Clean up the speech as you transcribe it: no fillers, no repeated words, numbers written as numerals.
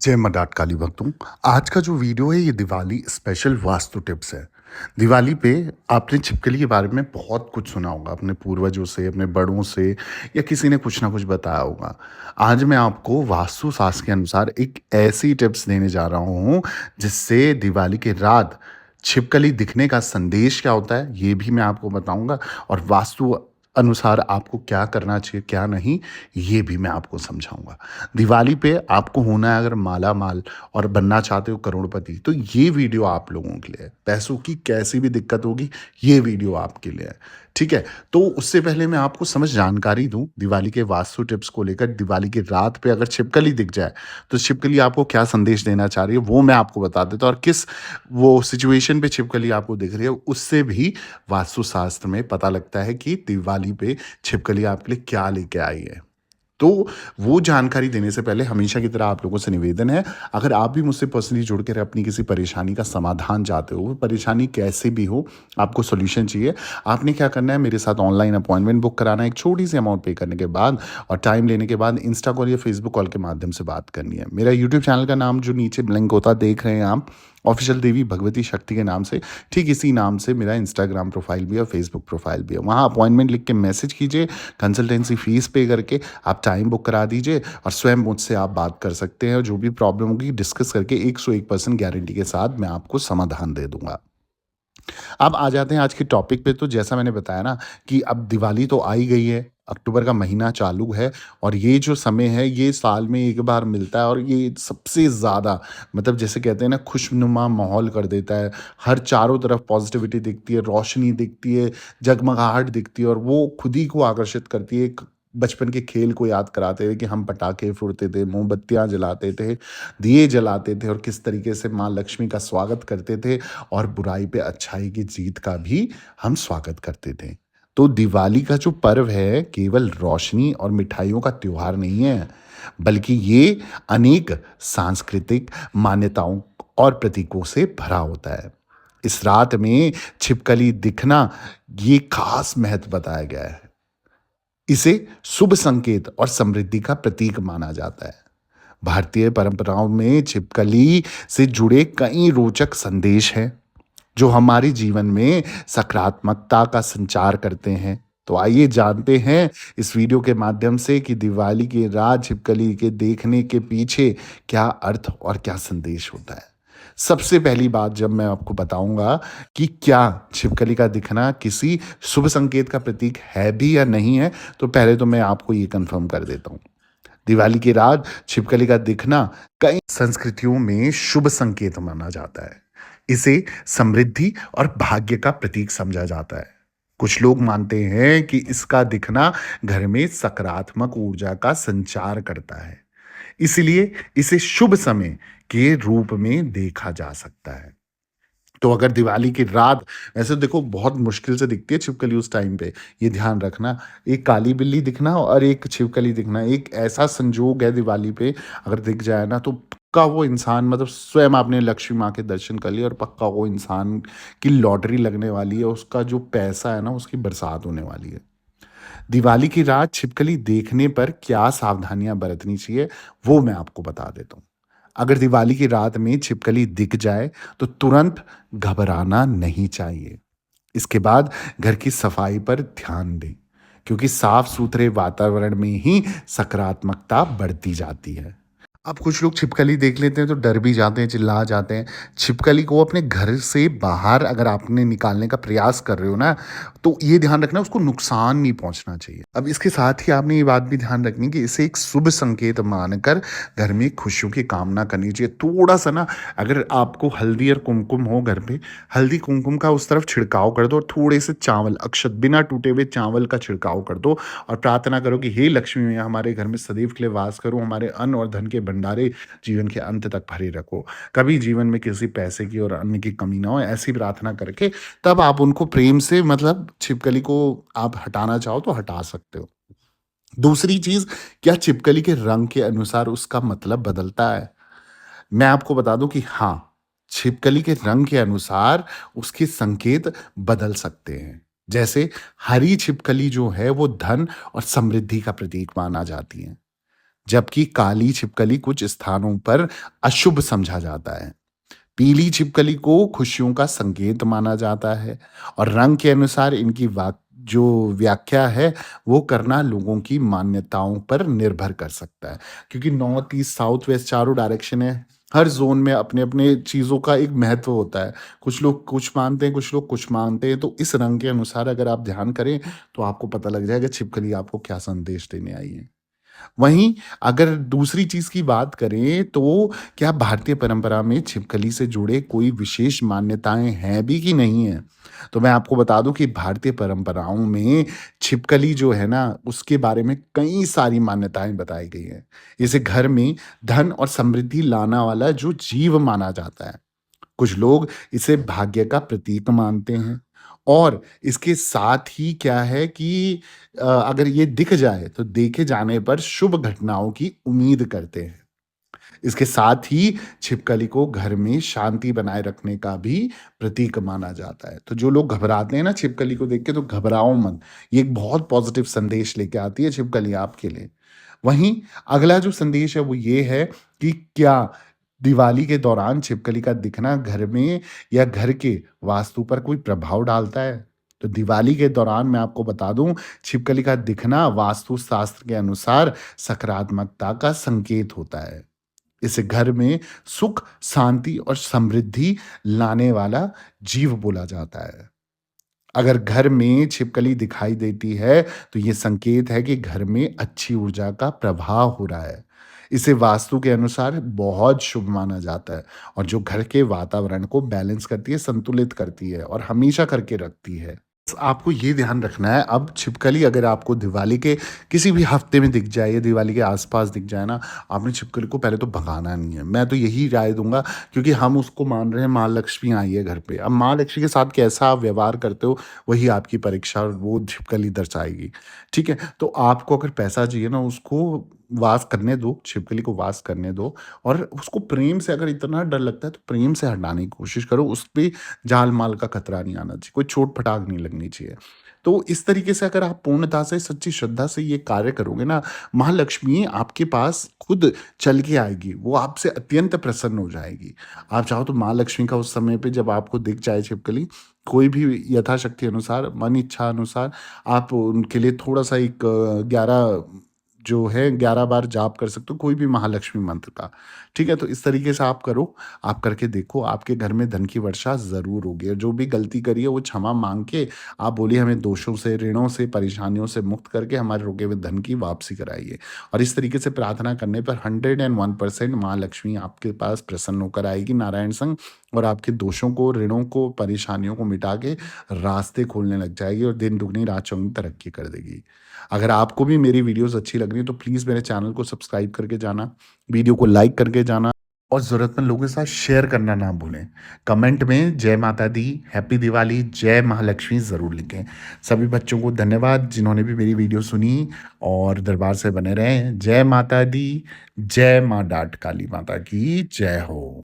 जय मडाट काली भक्तों। आज का जो वीडियो है ये दिवाली स्पेशल वास्तु टिप्स है। दिवाली पे आपने छिपकली के बारे में बहुत कुछ सुना होगा अपने पूर्वजों से, अपने बड़ों से या किसी ने कुछ ना कुछ बताया होगा। आज मैं आपको वास्तु शास्त्र के अनुसार एक ऐसी टिप्स देने जा रहा हूँ जिससे दिवाली के रात छिपकली दिखने का संदेश क्या होता है ये भी मैं आपको बताऊँगा और वास्तु अनुसार आपको क्या करना चाहिए, क्या नहीं, ये भी मैं आपको समझाऊँगा। दिवाली पे आपको होना है अगर माला-माल और बनना चाहते हो करोड़पति, तो ये वीडियो आप लोगों के लिए है। पैसों की कैसी भी दिक्कत होगी, ये वीडियो आपके लिए है, ठीक है? तो उससे पहले मैं आपको समझ जानकारी दूँ दिवाली के वास्तु टिप्स को लेकर। दिवाली की रात पे अगर छिपकली दिख जाए, तो छिपकली आपको क्या संदेश देना चाह रही है, वो मैं आपको बता देता हूँ और किस वो सिचुएशन पे छिपकली आपको दिख रही है, उससे भी वास्तुशास्त्र में पता लगता है कि दिवाली पे छिपकली आपके लिए क्या लेके आई है। तो वो जानकारी देने से पहले हमेशा की तरह आप लोगों से निवेदन है, अगर आप भी मुझसे पर्सनली जुड़ कर अपनी किसी परेशानी का समाधान चाहते हो, वो परेशानी कैसे भी हो, आपको सॉल्यूशन चाहिए, आपने क्या करना है मेरे साथ ऑनलाइन अपॉइंटमेंट बुक कराना है, एक छोटी-सी अमाउंट पे करने के बाद और टाइम लेने के बाद इंस्टा कॉल या फेसबुक कॉल के माध्यम से बात करनी है। मेरा यूट्यूब चैनल का नाम जो नीचे लिंक होता है देख रहे हैं आप, ऑफिशियल देवी भगवती शक्ति के नाम से, ठीक इसी नाम से मेरा इंस्टाग्राम प्रोफाइल भी है और फेसबुक प्रोफाइल भी है। वहाँ अपॉइंटमेंट लिख के मैसेज कीजिए, कंसल्टेंसी फीस पे करके आप टाइम बुक करा दीजिए और स्वयं मुझसे आप बात कर सकते हैं और जो भी प्रॉब्लम होगी डिस्कस करके 101% गारंटी के साथ मैं आपको समाधान दे दूँगा। अब आ जाते हैं आज के टॉपिक पे। तो जैसा मैंने बताया ना कि अब दिवाली तो आ ही गई है, अक्टूबर का महीना चालू है और ये जो समय है ये साल में एक बार मिलता है और ये सबसे ज़्यादा मतलब जैसे कहते हैं ना खुशनुमा माहौल कर देता है। हर चारों तरफ पॉजिटिविटी दिखती है, रोशनी दिखती है, जगमगाहट दिखती है और वो खुद ही को आकर्षित करती है। एक बचपन के खेल को याद कराते हुए कि हम पटाखे फोड़ते थे, मोमबत्तियाँ जलाते थे, दिए जलाते थे और किस तरीके से माँ लक्ष्मी का स्वागत करते थे और बुराई पे अच्छाई की जीत का भी हम स्वागत करते थे। तो दिवाली का जो पर्व है केवल रोशनी और मिठाइयों का त्योहार नहीं है, बल्कि ये अनेक सांस्कृतिक मान्यताओं और प्रतीकों से भरा होता है। इस रात में छिपकली दिखना ये खास महत्व बताया गया है। इसे शुभ संकेत और समृद्धि का प्रतीक माना जाता है। भारतीय परंपराओं में छिपकली से जुड़े कई रोचक संदेश हैं जो हमारे जीवन में सकारात्मकता का संचार करते हैं। तो आइए जानते हैं इस वीडियो के माध्यम से कि दिवाली की रात छिपकली के देखने के पीछे क्या अर्थ और क्या संदेश होता है। सबसे पहली बात जब मैं आपको बताऊंगा कि क्या छिपकली का दिखना किसी शुभ संकेत का प्रतीक है भी या नहीं है, तो पहले तो मैं आपको ये कंफर्म कर देता हूँ। दिवाली की रात छिपकली का दिखना कई संस्कृतियों में शुभ संकेत माना जाता है। इसे समृद्धि और भाग्य का प्रतीक समझा जाता है। कुछ लोग मानते हैं कि इसका दिखना घर में सकारात्मक ऊर्जा का संचार करता है, इसलिए इसे शुभ समय के रूप में देखा जा सकता है। तो अगर दिवाली की रात वैसे देखो बहुत मुश्किल से दिखती है छिपकली उस टाइम पे, ये ध्यान रखना। एक काली बिल्ली दिखना और एक छिपकली दिखना एक ऐसा संजोग है दिवाली पे, अगर दिख जाए ना तो पक्का वो इंसान मतलब स्वयं आपने लक्ष्मी माँ के दर्शन कर लिए और पक्का वो इंसान की लॉटरी लगने वाली है, उसका जो पैसा है ना उसकी बरसात होने वाली है। दिवाली की रात छिपकली देखने पर क्या सावधानियां बरतनी चाहिए, वो मैं आपको बता देता हूँ। अगर दिवाली की रात में छिपकली दिख जाए तो तुरंत घबराना नहीं चाहिए। इसके बाद घर की सफाई पर ध्यान दें, क्योंकि साफ सुथरे वातावरण में ही सकारात्मकता बढ़ती जाती है। अब कुछ लोग छिपकली देख लेते हैं तो डर भी जाते हैं, चिल्ला जाते हैं। छिपकली को अपने घर से बाहर अगर आपने निकालने का प्रयास कर रहे हो ना, तो ये ध्यान रखना उसको नुकसान नहीं पहुंचना चाहिए। अब इसके साथ ही आपने ये बात भी ध्यान रखनी कि इसे एक शुभ संकेत मानकर घर में खुशियों की कामना करनी चाहिए। थोड़ा सा ना अगर आपको हल्दी और कुमकुम हो घर पे, हल्दी कुमकुम का उस तरफ छिड़काव कर दो और थोड़े से चावल अक्षत बिना टूटे हुए चावल का छिड़काव कर दो और प्रार्थना करो कि हे लक्ष्मी मैया हमारे घर में सदैव के लिए वास करो, हमारे अन्न और धन के भंडारे जीवन के अंत तक भरे रखो, कभी जीवन में किसी पैसे की और अन्न की कमी ना हो। ऐसी प्रार्थना करके तब आप उनको प्रेम से मतलब छिपकली को आप हटाना चाहो तो हटा सकते हो। दूसरी चीज, क्या छिपकली के रंग के अनुसार उसका मतलब बदलता है? मैं आपको बता दूं कि हाँ, छिपकली के रंग के अनुसार उसके संकेत बदल सकते हैं। जैसे हरी छिपकली जो है वो धन और समृद्धि का प्रतीक माना जाती है। जबकि काली छिपकली कुछ स्थानों पर अशुभ समझा जाता है। पीली छिपकली को खुशियों का संकेत माना जाता है और रंग के अनुसार इनकी जो व्याख्या है वो करना लोगों की मान्यताओं पर निर्भर कर सकता है, क्योंकि नॉर्थ ईस्ट साउथ वेस्ट चारों डायरेक्शन है। हर जोन में अपने अपने चीज़ों का एक महत्व होता है। कुछ लोग कुछ मानते हैं, कुछ लोग कुछ मानते हैं। तो इस रंग के अनुसार अगर आप ध्यान करें तो आपको पता लग जाएगा छिपकली आपको क्या संदेश देने आई है। वहीं अगर दूसरी चीज़ की बात करें तो क्या भारतीय परंपरा में छिपकली से जुड़े कोई विशेष मान्यताएँ हैं भी कि नहीं हैं? तो मैं आपको बता दूँ कि भारतीय परंपराओं में छिपकली जो है ना, उसके बारे में कई सारी मान्यताएँ बताई गई हैं। इसे घर में धन और समृद्धि लाना वाला जो जीव माना जाता है। कुछ लोग इसे भाग्य का प्रतीक मानते हैं और इसके साथ ही क्या है कि अगर ये दिख जाए तो देखे जाने पर शुभ घटनाओं की उम्मीद करते हैं। इसके साथ ही छिपकली को घर में शांति बनाए रखने का भी प्रतीक माना जाता है। तो जो लोग घबराते हैं ना छिपकली को देख के, तो घबराओ मत। ये एक बहुत पॉजिटिव संदेश लेके आती है छिपकली आपके लिए। वहीं अगला जो संदेश है वो ये है कि क्या दिवाली के दौरान छिपकली का दिखना घर में या घर के वास्तु पर कोई प्रभाव डालता है? तो दिवाली के दौरान मैं आपको बता दूं, छिपकली का दिखना वास्तु शास्त्र के अनुसार सकारात्मकता का संकेत होता है। इसे घर में सुख, शांति और समृद्धि लाने वाला जीव बोला जाता है। अगर घर में छिपकली दिखाई देती है, तो ये संकेत है कि घर में अच्छी ऊर्जा का प्रवाह हो रहा है। इसे वास्तु के अनुसार बहुत शुभ माना जाता है और जो घर के वातावरण को बैलेंस करती है, संतुलित करती है और हमेशा करके रखती है। आपको ये ध्यान रखना है, अब छिपकली अगर आपको दिवाली के किसी भी हफ्ते में दिख जाए या दिवाली के आसपास दिख जाए ना, आपने छिपकली को पहले तो भगाना नहीं है। मैं तो यही राय दूंगा, क्योंकि हम उसको मान रहे हैं माँ लक्ष्मी आई है घर पे। अब माँ लक्ष्मी के साथ कैसा आप व्यवहार करते हो, वही आपकी परीक्षा और वो छिपकली दर्शाएगी। ठीक है, तो आपको अगर पैसा चाहिए ना, उसको वास करने दो, छिपकली को वास करने दो और उसको प्रेम से, अगर इतना डर लगता है तो प्रेम से हटाने की कोशिश करो। उस पे जान-माल का खतरा नहीं आना चाहिए, कोई चोट-फटाक नहीं लगनी चाहिए। तो इस तरीके से अगर आप पूर्णता से, सच्ची श्रद्धा से ये कार्य करोगे ना, महालक्ष्मी आपके पास खुद चल के आएगी, वो आपसे अत्यंत प्रसन्न हो जाएगी। आप चाहो तो महालक्ष्मी का उस समय पे जब आपको दिख जाए छिपकली, कोई भी यथाशक्ति अनुसार, मन इच्छा अनुसार आप उनके लिए थोड़ा-सा एक 11 जो है 11 बार जाप कर सकते हो कोई भी महालक्ष्मी मंत्र का। ठीक है? तो इस तरीके से आप करो, आप करके देखो, आपके घर में धन की वर्षा ज़रूर होगी और जो भी गलती करी है वो क्षमा माँग के आप बोलिए हमें दोषों से, ऋणों से, परेशानियों से मुक्त करके हमारे रुके हुए धन की वापसी कराइए। और इस तरीके से प्रार्थना करने पर 101% माँ लक्ष्मी आपके पास प्रसन्न होकर आएगी नारायण संग और आपके दोषों को, ऋणों को, परेशानियों को मिटा के रास्ते खोलने लग जाएगी और दिन दुगनी रात चौगुनी तरक्की कर देगी। अगर आपको भी मेरी वीडियोज़ अच्छी लग रही हैं तो प्लीज़ मेरे चैनल को सब्सक्राइब करके जाना, वीडियो को लाइक करके जाना और ज़रूरतमंद लोगों के साथ शेयर करना ना भूलें। कमेंट में जय माता दी, हैप्पी दिवाली, जय महालक्ष्मी ज़रूर लिखें। सभी बच्चों को धन्यवाद जिन्होंने भी मेरी वीडियो सुनी और दरबार से बने रहें। जय माता दी, जय माँ डाँट काली माता की जय हो।